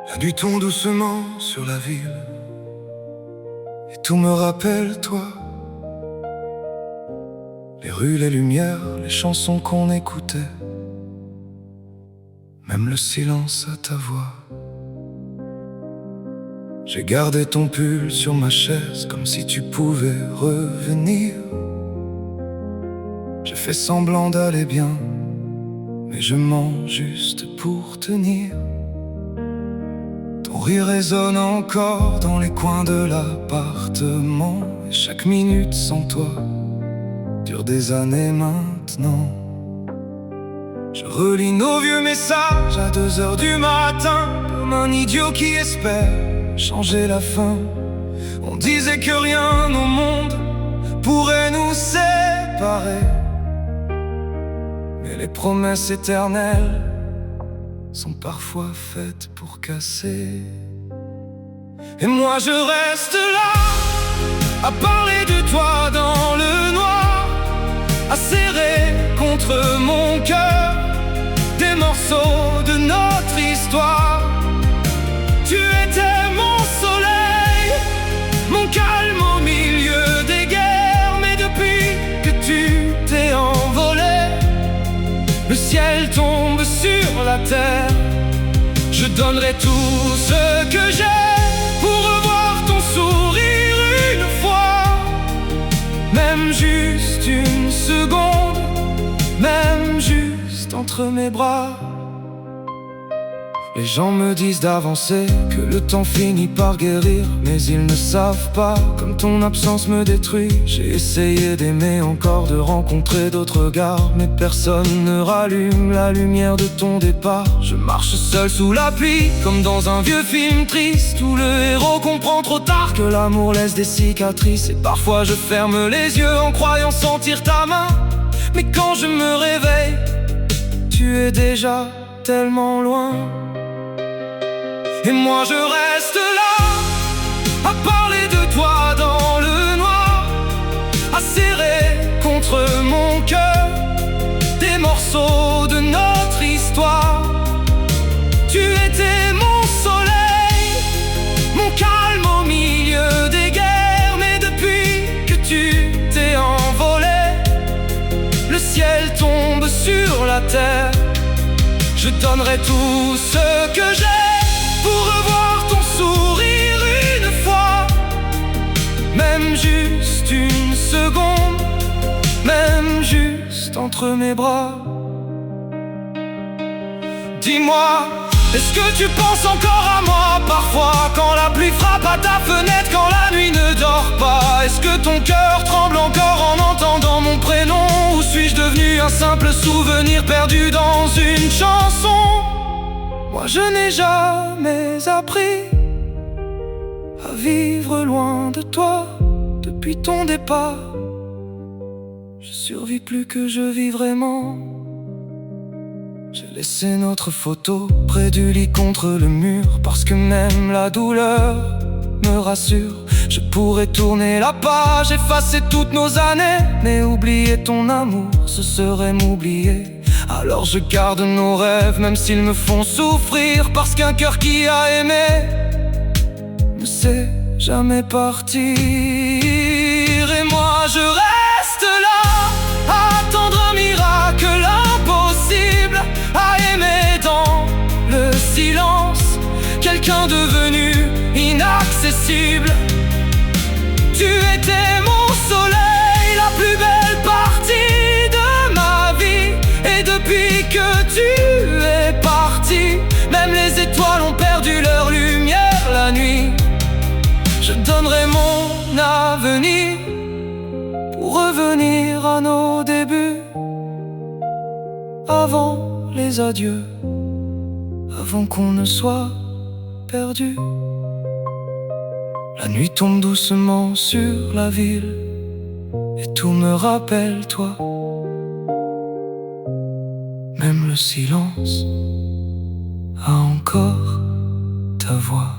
La nuit tombe doucement sur la ville et tout me rappelle toi. Les rues, les lumières, les chansons qu'on écoutait, même le silence à ta voix. J'ai gardé ton pull sur ma chaise comme si tu pouvais revenir. J'ai fait semblant d'aller bien, mais je mens juste pour tenir. Ton rire résonne encore dans les coins de l'appartement, et chaque minute sans toi dure des années maintenant. Je relis nos vieux messages à 2 heures du matin, comme un idiot qui espère changer la fin. On disait que rien au monde pourrait nous séparer, mais les promesses éternelles sont parfois faites pour casser. Et moi je reste là, à parler de toi dans le noir, à serrer contre mon cœur des morceaux de notre histoire. Tu étais mon soleil, mon calme au milieu des guerres, mais depuis que tu t'es envolé, le ciel tombe sur la terre. Je donnerai tout ce que j'ai pour revoir ton sourire une fois, même juste une seconde, même juste entre mes bras. Les gens me disent d'avancer, que le temps finit par guérir, mais ils ne savent pas comme ton absence me détruit. J'ai essayé d'aimer encore, de rencontrer d'autres regards, mais personne ne rallume la lumière de ton départ. Je marche seul sous la pluie, comme dans un vieux film triste, où le héros comprend trop tard que l'amour laisse des cicatrices. Et parfois je ferme les yeux en croyant sentir ta main, mais quand je me réveille, tu es déjà tellement loin. Et moi je reste là, à parler de toi dans le noir, à serrer contre mon cœur des morceaux de notre histoire. Tu étais mon soleil, mon calme au milieu des guerres, mais depuis que tu t'es envolé, le ciel tombe sur la terre. Je donnerai tout ce que j'ai pour revoir ton sourire une fois, même juste une seconde, même juste entre mes bras. Dis-moi, est-ce que tu penses encore à moi parfois, quand la pluie frappe à ta fenêtre, quand la nuit ne dort pas? Est-ce que ton cœur tremble encore en entendant mon prénom, ou suis-je devenu un simple souvenir perdu dans une chanson? Moi je n'ai jamais appris à vivre loin de toi depuis ton départ. Je survis plus que je vis vraiment. J'ai laissé notre photo près du lit contre le mur, parce que même la douleur me rassure. Je pourrais tourner la page, effacer toutes nos années, mais oublier ton amour, ce serait m'oublier. Alors je garde nos rêves, même s'ils me font souffrir, parce qu'un cœur qui a aimé ne sait jamais partir. Et moi je reste là, à attendre un miracle impossible, à aimer dans le silence quelqu'un devenu inaccessible. Tu étais mon soleil, la plus belle partie de ma vie, et depuis que tu es parti, même les étoiles ont perdu leur lumière la nuit. Je donnerai mon avenir pour revenir à nos débuts, avant les adieux, avant qu'on ne soit perdu. La nuit tombe doucement sur la ville et tout me rappelle toi. Même le silence a encore ta voix.